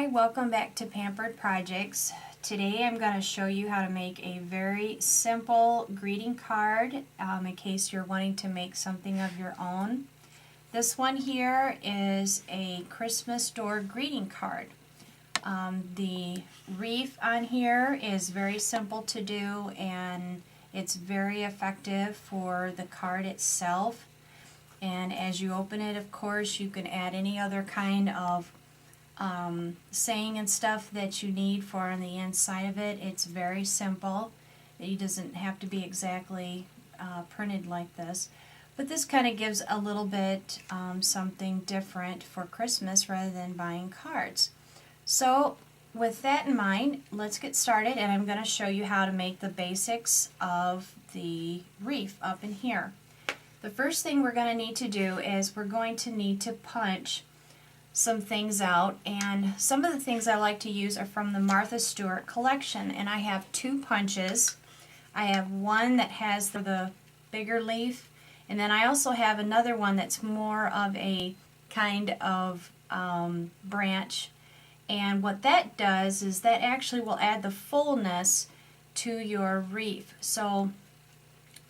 Hi, welcome back to Pampered Projects. Today I'm going to show you how to make a very simple greeting card in case you're wanting to make something of your own. This one here is a Christmas door greeting card. The wreath on here is very simple to do and it's very effective for the card itself. And as you open it, of course, you can add any other kind of saying and stuff that you need for on the inside of it. It's very simple. It doesn't have to be exactly printed like this. But this kind of gives a little bit something different for Christmas rather than buying cards. So with that in mind, let's get started, and I'm going to show you how to make the basics of the wreath up in here. The first thing we're going to need to do is we're going to need to punch some things out, and some of the things I like to use are from the Martha Stewart collection, and I have two punches. I have one that has the bigger leaf, and then I also have another one that's more of a kind of branch, and what that does is that actually will add the fullness to your wreath. So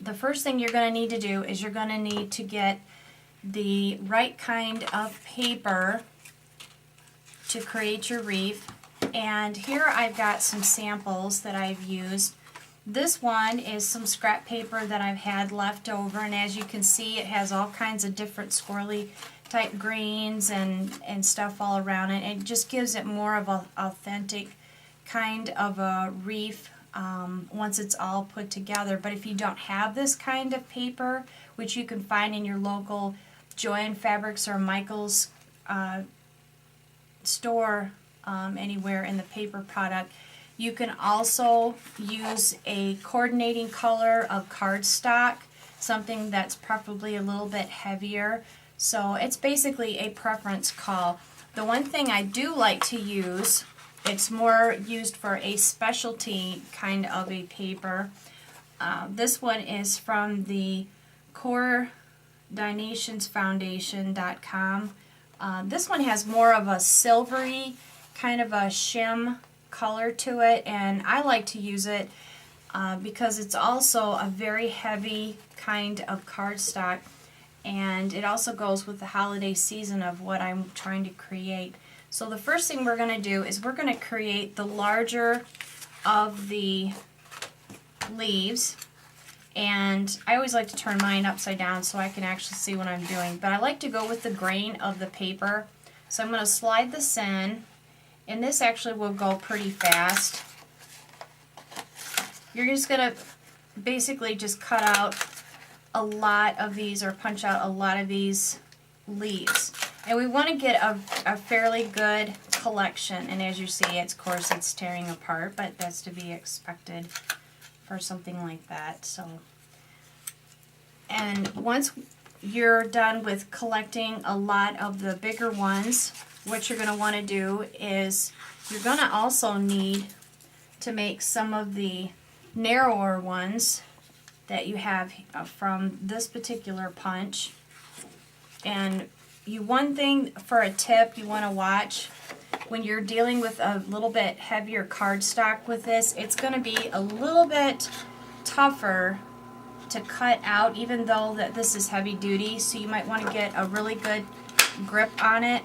the first thing you're going to need to do is you're going to need to get the right kind of paper to create your wreath. And here I've got some samples that I've used. This one is some scrap paper that I've had left over, and as you can see, it has all kinds of different squirrely type greens and stuff all around it. It just gives it more of an authentic kind of a wreath once it's all put together. But if you don't have this kind of paper, which you can find in your local Joann Fabrics or Michael's store anywhere in the paper product, you can also use a coordinating color of cardstock, something that's preferably a little bit heavier. So it's basically a preference call. The one thing I do like to use, it's more used for a specialty kind of a paper. This one is from the coordinationsfoundation.com. This one has more of a silvery kind of a shim color to it, and I like to use it because it's also a very heavy kind of cardstock, and it also goes with the holiday season of what I'm trying to create. So the first thing we're going to do is we're going to create the larger of the leaves. And I always like to turn mine upside down so I can actually see what I'm doing. But I like to go with the grain of the paper. So I'm going to slide this in, and this actually will go pretty fast. You're just going to basically just cut out a lot of these, or punch out a lot of these leaves. And we want to get a fairly good collection. And as you see, of course, it's tearing apart, but that's to be expected for something like that. So, and once you're done with collecting a lot of the bigger ones, what you're going to want to do is you're going to also need to make some of the narrower ones that you have from this particular punch. And one thing for a tip you want to watch when you're dealing with a little bit heavier cardstock with this, it's going to be a little bit tougher to cut out, even though that this is heavy duty. So you might want to get a really good grip on it,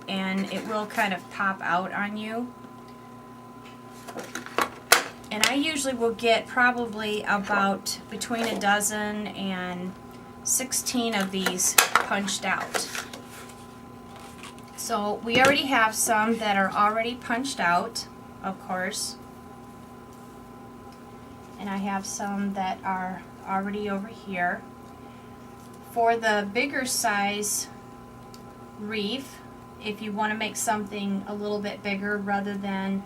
and it will kind of pop out on you. And I usually will get probably about between a dozen and 16 of these punched out. So we already have some that are already punched out, of course. And I have some that are already over here. For the bigger size wreath, if you want to make something a little bit bigger rather than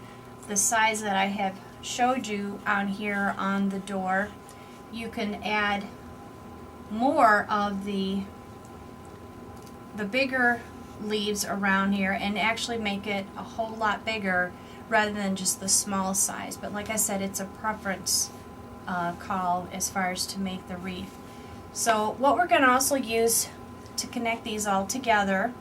the size that I have showed you on here on the door, you can add more of the bigger leaves around here and actually make it a whole lot bigger rather than just the small size. But like I said, it's a preference call as far as to make the wreath. So what we're going to also use to connect these all together,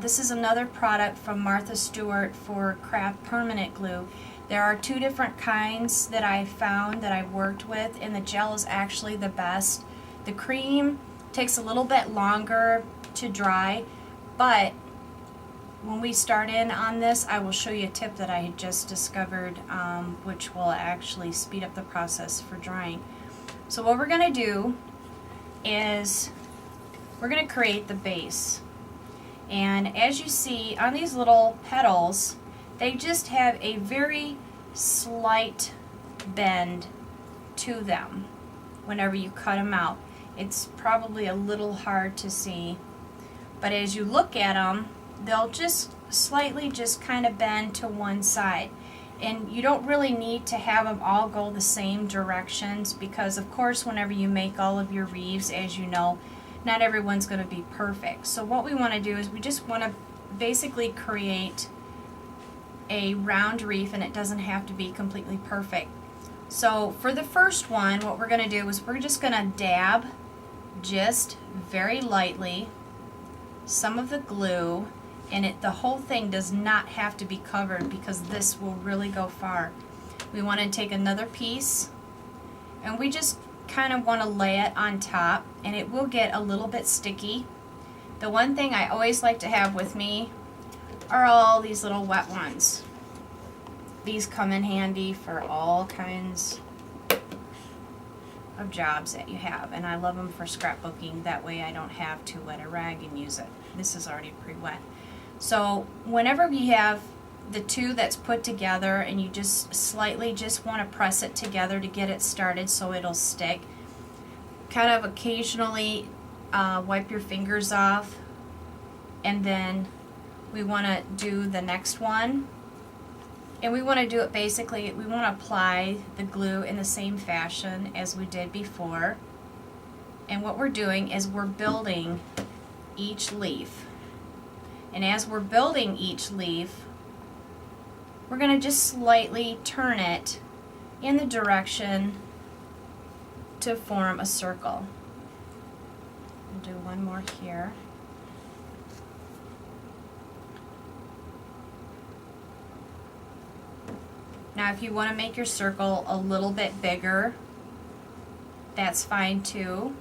This is another product from Martha Stewart for Craft Permanent Glue. There are two different kinds that I found that I've worked with, and the gel is actually the best. The cream takes a little bit longer to dry, but when we start in on this, I will show you a tip that I had just discovered, which will actually speed up the process for drying. So what we're going to do is we're going to create the base. And as you see on these little petals, they just have a very slight bend to them whenever you cut them out. It's probably a little hard to see, but as you look at them, they'll just slightly just kind of bend to one side. And you don't really need to have them all go the same directions, because of course whenever you make all of your wreaths, as you know, not everyone's going to be perfect. So what we want to do is we just want to basically create a round wreath, and it doesn't have to be completely perfect. So for the first one, what we're going to do is we're just going to dab just very lightly some of the glue, and the whole thing does not have to be covered because this will really go far. We want to take another piece, and we just kind of want to lay it on top, and it will get a little bit sticky. The one thing I always like to have with me are all these little wet ones. These come in handy for all kinds of jobs that you have, and I love them for scrapbooking. That way I don't have to wet a rag and use it. This is already pre-wet. So whenever you have the two that's put together and you just slightly just want to press it together to get it started so it'll stick, kind of occasionally wipe your fingers off, and then we want to do the next one, and we want to do it basically, we want to apply the glue in the same fashion as we did before. And what we're doing is we're building each leaf, and as we're building each leaf, we're going to just slightly turn it in the direction to form a circle. We'll do one more here. Now if you want to make your circle a little bit bigger, that's fine too.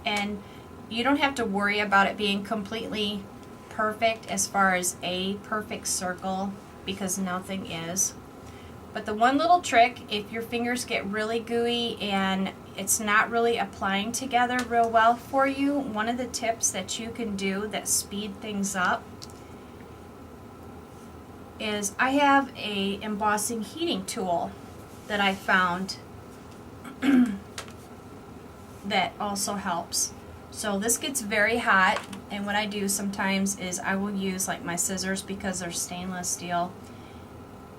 And you don't have to worry about it being completely perfect as far as a perfect circle, because nothing is. But the one little trick, if your fingers get really gooey and it's not really applying together real well for you, one of the tips that you can do that speed things up is I have a embossing heating tool that I found that also helps. So this gets very hot, and what I do sometimes is I will use like my scissors because they're stainless steel,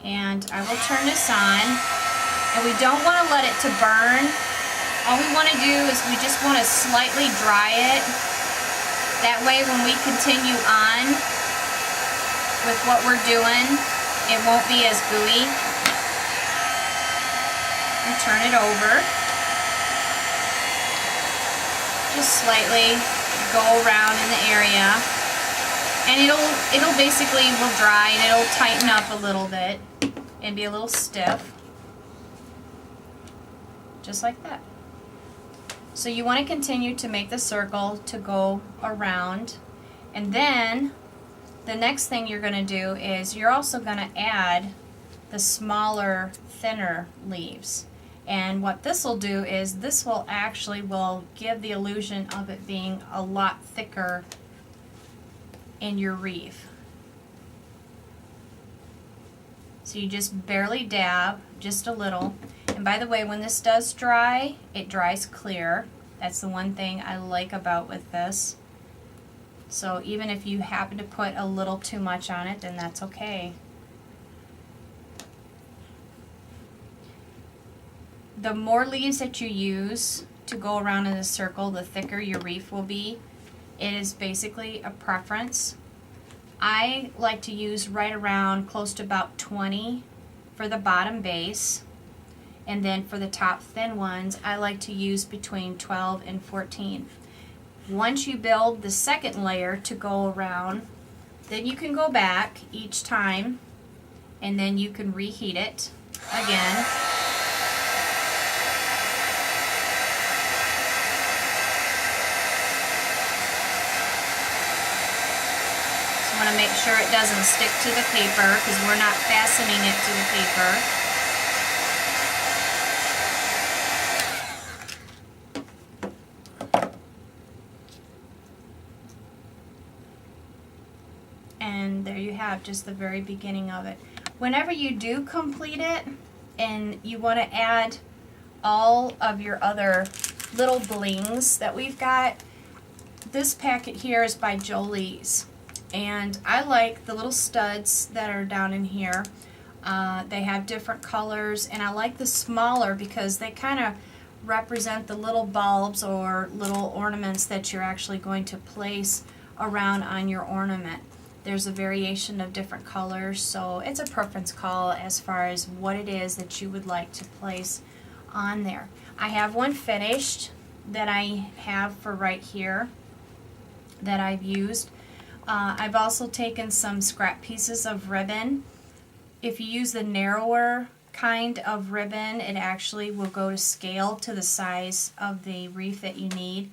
and I will turn this on, and we don't want to let it to burn. All we want to do is we just want to slightly dry it. That way when we continue on with what we're doing, it won't be as gooey. And turn it over. Just slightly go around in the area, and it'll basically will dry, and it'll tighten up a little bit and be a little stiff, just like that. So you want to continue to make the circle to go around, and then the next thing you're going to do is you're also going to add the smaller, thinner leaves. And what this will do is this will actually give the illusion of it being a lot thicker in your wreath. So you just barely dab, just a little. And by the way, when this does dry, it dries clear. That's the one thing I like about with this. So even if you happen to put a little too much on it, then that's okay. The more leaves that you use to go around in a circle, the thicker your wreath will be. It is basically a preference. I like to use right around close to about 20 for the bottom base, and then for the top thin ones I like to use between 12 and 14. Once you build the second layer to go around, Then you can go back each time and then you can reheat it again. So I want to make sure it doesn't stick to the paper because we're not fastening it to the paper. And there you have just the very beginning of it. Whenever you do complete it and you want to add all of your other little blings that we've got, this packet here is by Jolie's, and I like the little studs that are down in here. They have different colors, and I like the smaller because they kind of represent the little bulbs or little ornaments that you're actually going to place around on your ornament. There's a variation of different colors, so it's a preference call as far as what it is that you would like to place on there. I have one finished that I have for right here that I've used. I've also taken some scrap pieces of ribbon. If you use the narrower kind of ribbon, it actually will go to scale to the size of the wreath that you need.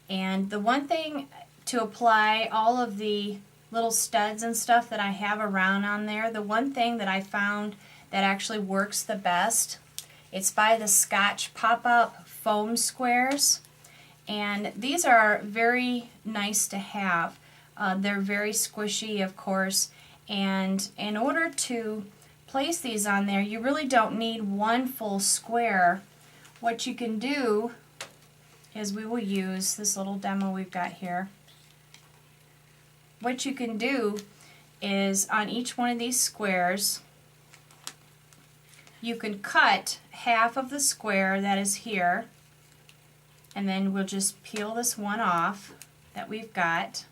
And the one thing to apply all of the little studs and stuff that I have around on there, the one thing that I found that actually works the best, it's by the Scotch pop-up foam squares, and these are very nice to have. They're very squishy, of course, and in order to place these on there, you really don't need one full square. What you can do is we will use this little demo we've got here. What you can do is on each one of these squares, you can cut half of the square that is here, and then we'll just peel this one off that we've got,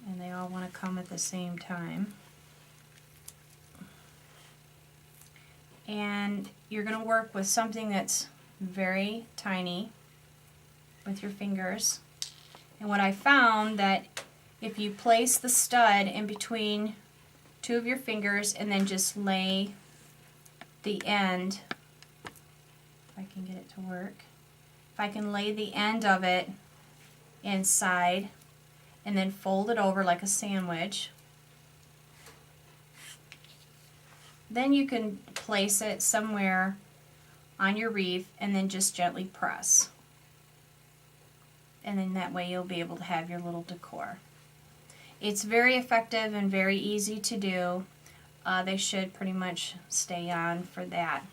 and they all want to come at the same time. And you're going to work with something that's very tiny with your fingers. And what I found that if you place the stud in between two of your fingers and then just lay the end, if I can get it to work, if I can lay the end of it inside and then fold it over like a sandwich, then you can place it somewhere on your wreath and then just gently press. And then that way you'll be able to have your little decor. It's very effective and very easy to do. They should pretty much stay on for that.